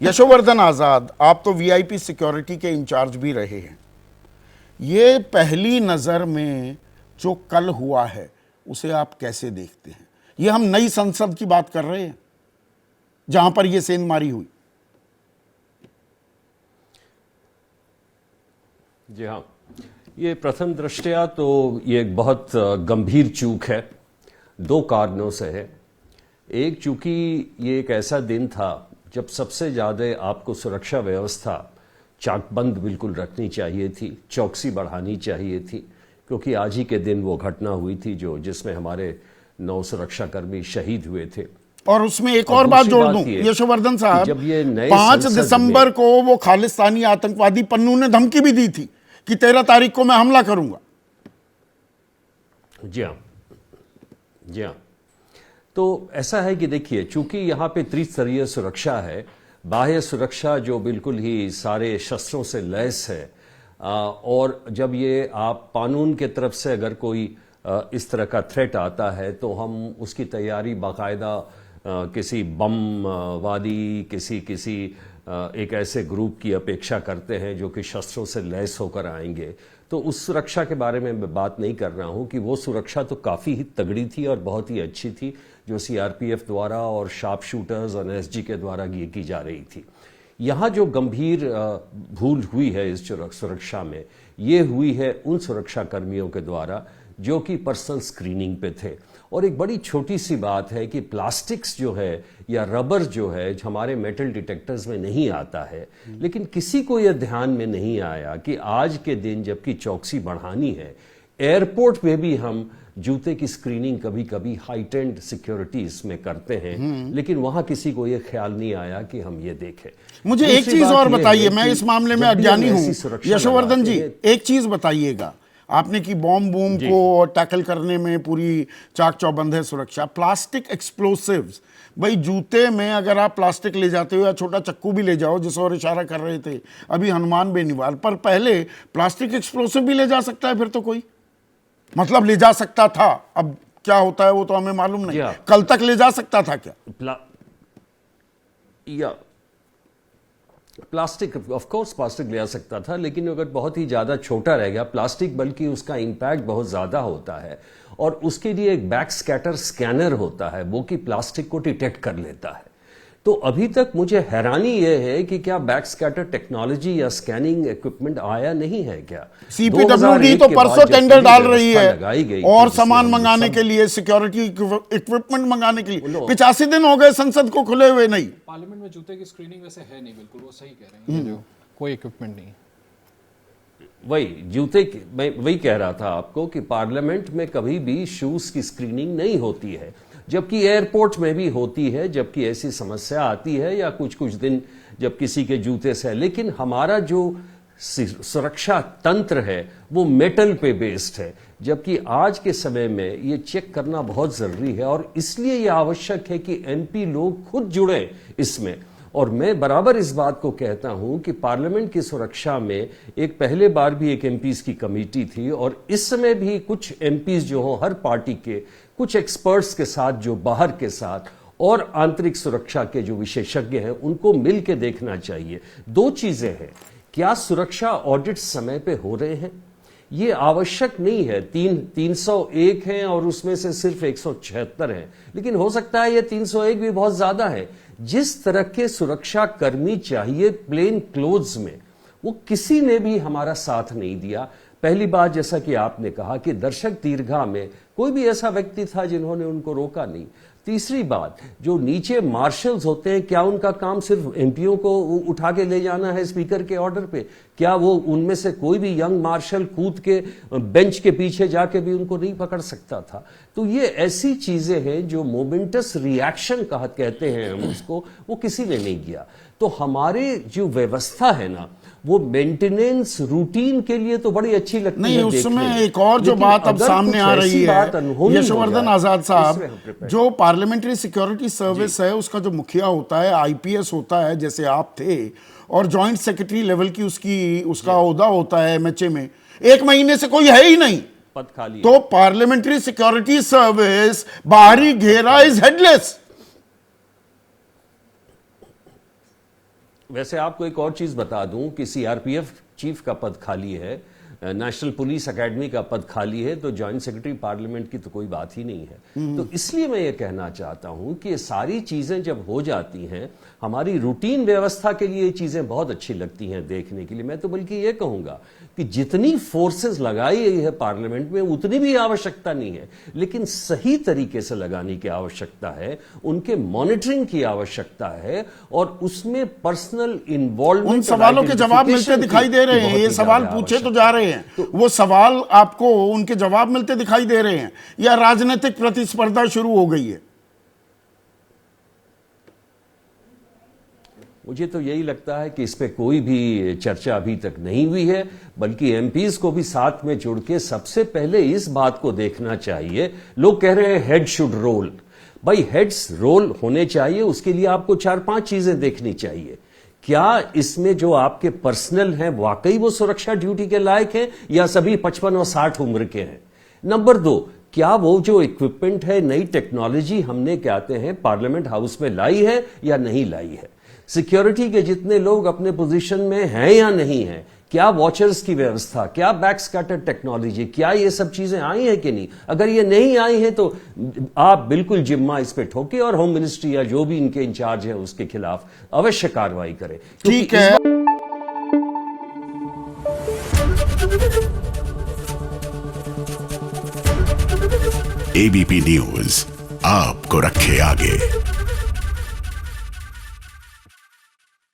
यशोवर्धन आजाद, आप तो VIP security के इंचार्ज भी रहे हैं। ये पहली नजर में जो कल हुआ है उसे आप कैसे देखते हैं? ये हम नई संसद की बात कर रहे हैं जहां पर यह सेंधमारी हुई। जी हाँ, ये प्रथम दृष्टया तो ये एक बहुत गंभीर चूक है, दो कारणों से है। एक, चूंकि ये एक ऐसा दिन था जब सबसे ज़्यादा आपको सुरक्षा व्यवस्था चाकबंद बिल्कुल रखनी चाहिए थी, चौकसी बढ़ानी चाहिए थी, क्योंकि आज ही के दिन वो घटना हुई थी जिसमें हमारे 9 सुरक्षाकर्मी शहीद हुए थे। और उसमें एक और बात जोड़ दूं यशोवर्धन साहब, जब ये 5 दिसंबर को वो खालिस्तानी आतंकवादी पन्नू ने धमकी भी दी थी कि 13 तारीख को मैं हमला करूंगा। जी हाँ, जी हाँ। तो ऐसा है कि देखिए, चूंकि यहाँ पे त्रिस्तरीय सुरक्षा है, बाह्य सुरक्षा जो बिल्कुल ही सारे शस्त्रों से लैस है, और जब ये आप कानून के तरफ से अगर कोई इस तरह का थ्रेट आता है तो हम उसकी तैयारी बाकायदा किसी बम वादी किसी एक ऐसे ग्रुप की अपेक्षा करते हैं जो कि शस्त्रों से लैस होकर आएंगे। तो उस सुरक्षा के बारे में मैं बात नहीं कर रहा हूं कि वो सुरक्षा तो काफ़ी ही तगड़ी थी और बहुत ही अच्छी थी, जो सीआरपीएफ द्वारा और शार्प शूटर्स और एसजी के द्वारा ये की जा रही थी। यहाँ जो गंभीर भूल हुई है इस सुरक्षा में, ये हुई है उन सुरक्षा कर्मियों के द्वारा जो कि पर्सनल स्क्रीनिंग पे थे। और एक बड़ी छोटी सी बात है कि प्लास्टिक्स जो है या रबर जो है हमारे मेटल डिटेक्टर्स में नहीं आता है, लेकिन किसी को यह ध्यान में नहीं आया कि आज के दिन जबकि चौकसी बढ़ानी है, एयरपोर्ट पे भी हम जूते की स्क्रीनिंग कभी कभी हाइटेंड सिक्योरिटी इसमें करते हैं, लेकिन वहां किसी को यह ख्याल नहीं आया कि हम ये देखें। मुझे एक चीज और बताइए, मैं इस मामले में अज्ञानी हूं यशोवर्धन जी, एक चीज बताइएगा। आपने की बॉम्ब बूम को टैकल करने में पूरी चाक चौबंद है सुरक्षा। प्लास्टिक एक्सप्लोसिव्स, भाई जूते में अगर आप प्लास्टिक ले जाते हो या छोटा चक्कू भी ले जाओ, जिस और इशारा कर रहे थे अभी हनुमान बेनीवाल, पर पहले प्लास्टिक एक्सप्लोसिव भी ले जा सकता है फिर तो कोई, मतलब ले जा सकता था, अब क्या होता है वो तो हमें मालूम नहीं, कल तक ले जा सकता था क्या? प्लास्टिक ऑफ कोर्स प्लास्टिक ले आ सकता था, लेकिन अगर बहुत ही ज्यादा छोटा रह गया प्लास्टिक, बल्कि उसका इंपैक्ट बहुत ज्यादा होता है और उसके लिए एक बैक स्कैटर स्कैनर होता है वो कि प्लास्टिक को डिटेक्ट कर लेता है। तो अभी तक मुझे हैरानी यह है कि क्या बैक स्कैटर टेक्नोलॉजी या स्कैनिंग इक्विपमेंट आया नहीं है क्या? सीपीडब्ल्यूडी तो परसों टेंडर डाल रही है और सामान मंगाने के लिए, सिक्योरिटी इक्विपमेंट मंगाने के लिए। 85 दिन हो गए संसद को खुले हुए नहीं। पार्लियामेंट में जूते की स्क्रीनिंग वैसे है नहीं, बिल्कुल वो सही कह रहे हैं, जो कोई इक्विपमेंट नहीं। वही जूते मैं वही कह रहा था आपको कि पार्लियामेंट में कभी भी शूज की स्क्रीनिंग नहीं होती है, जबकि एयरपोर्ट में भी होती है, जबकि ऐसी समस्या आती है या कुछ दिन जब किसी के जूते से। लेकिन हमारा जो सुरक्षा तंत्र है वो मेटल पे बेस्ड है, जबकि आज के समय में ये चेक करना बहुत जरूरी है और इसलिए ये आवश्यक है कि एमपी लोग खुद जुड़े इसमें। और मैं बराबर इस बात को कहता हूं कि पार्लियामेंट की सुरक्षा में एक पहले बार भी एक एमपीज की कमेटी थी और इस समय भी कुछ एमपीज जो हो हर पार्टी के कुछ एक्सपर्ट्स के साथ, जो बाहर के साथ और आंतरिक सुरक्षा के जो विशेषज्ञ हैं, उनको मिल के देखना चाहिए। दो चीजें हैं, क्या सुरक्षा ऑडिट समय पे हो रहे हैं? ये आवश्यक नहीं है 301 हैं और उसमें से सिर्फ 176 हैं, लेकिन हो सकता है ये 301 भी बहुत ज्यादा है। जिस तरह के सुरक्षा कर्मी चाहिए प्लेन क्लोथ्स में, वो किसी ने भी हमारा साथ नहीं दिया। पहली बात, जैसा कि आपने कहा कि दर्शक दीर्घा में कोई भी ऐसा व्यक्ति था जिन्होंने उनको रोका नहीं। तीसरी बात, जो नीचे मार्शल्स होते हैं, क्या उनका काम सिर्फ एमपीओ को उठा के ले जाना है स्पीकर के ऑर्डर पे? क्या वो उनमें से कोई भी यंग मार्शल कूद के बेंच के पीछे जाके भी उनको नहीं पकड़ सकता था? तो ये ऐसी चीजें हैं जो मोमेंटस रिएक्शन कहते हैं हम उसको, वो किसी ने नहीं किया। तो हमारे जो व्यवस्था है ना, वो मेंटेनेंस रूटीन के लिए तो बड़ी अच्छी लगती नहीं, है। उसमें एक और जो बात अब सामने आ रही है यशोवर्धन आजाद साहब, जो पार्लियामेंट्री सिक्योरिटी सर्विस है उसका जो मुखिया होता है, आईपीएस होता है जैसे आप थे, और जॉइंट सेक्रेटरी लेवल की उसका ओहदा होता है एमएचए में, 1 महीने से कोई है ही नहीं, पद खाली। तो पार्लियामेंट्री सिक्योरिटी सर्विस बाहरी घेरा इज हेडलेस। वैसे आपको एक और चीज बता दूं कि सीआरपीएफ चीफ का पद खाली है, नेशनल पुलिस एकेडमी का पद खाली है, तो जॉइंट सेक्रेटरी पार्लियामेंट की तो कोई बात ही नहीं है। तो इसलिए मैं ये कहना चाहता हूं कि ये सारी चीजें जब हो जाती हैं, हमारी रूटीन व्यवस्था के लिए ये चीजें बहुत अच्छी लगती हैं देखने के लिए। मैं तो बल्कि ये कहूंगा कि जितनी फोर्सेस लगाई गई है पार्लियामेंट में उतनी भी आवश्यकता नहीं है, लेकिन सही तरीके से लगाने की आवश्यकता है, उनके मॉनिटरिंग की आवश्यकता है, और उसमें पर्सनल इन्वॉल्वमेंट। उन सवालों के जवाब मिलते दिखाई दे रहे हैं, ये सवाल पूछे तो जा रहे हैं, वो सवाल आपको उनके जवाब मिलते दिखाई दे रहे हैं, या राजनीतिक प्रतिस्पर्धा शुरू हो गई है? मुझे तो यही लगता है कि इस पे कोई भी चर्चा अभी तक नहीं हुई है, बल्कि एमपीज को भी साथ में जुड़ के सबसे पहले इस बात को देखना चाहिए। लोग कह रहे हैं हेड शुड रोल, भाई हेड्स रोल होने चाहिए, उसके लिए आपको 4-5 चीजें देखनी चाहिए। क्या इसमें जो आपके पर्सनल हैं वाकई वो सुरक्षा ड्यूटी के लायक हैं, या सभी 55 और 60 उम्र के हैं? नंबर 2, क्या वो जो इक्विपमेंट है, नई टेक्नोलॉजी हमने कहते हैं पार्लियामेंट हाउस में लाई है या नहीं लाई है? सिक्योरिटी के जितने लोग अपने पोजीशन में हैं या नहीं हैं? क्या वॉचर्स की व्यवस्था, क्या बैक स्कैटर टेक्नोलॉजी, क्या ये सब चीजें आई हैं कि नहीं? अगर ये नहीं आई हैं तो आप बिल्कुल जिम्मा इस पे ठोके और होम मिनिस्ट्री या जो भी इनके इंचार्ज है उसके खिलाफ अवश्य कार्रवाई करें। ठीक है। एबीपी न्यूज आपको रखे आगे।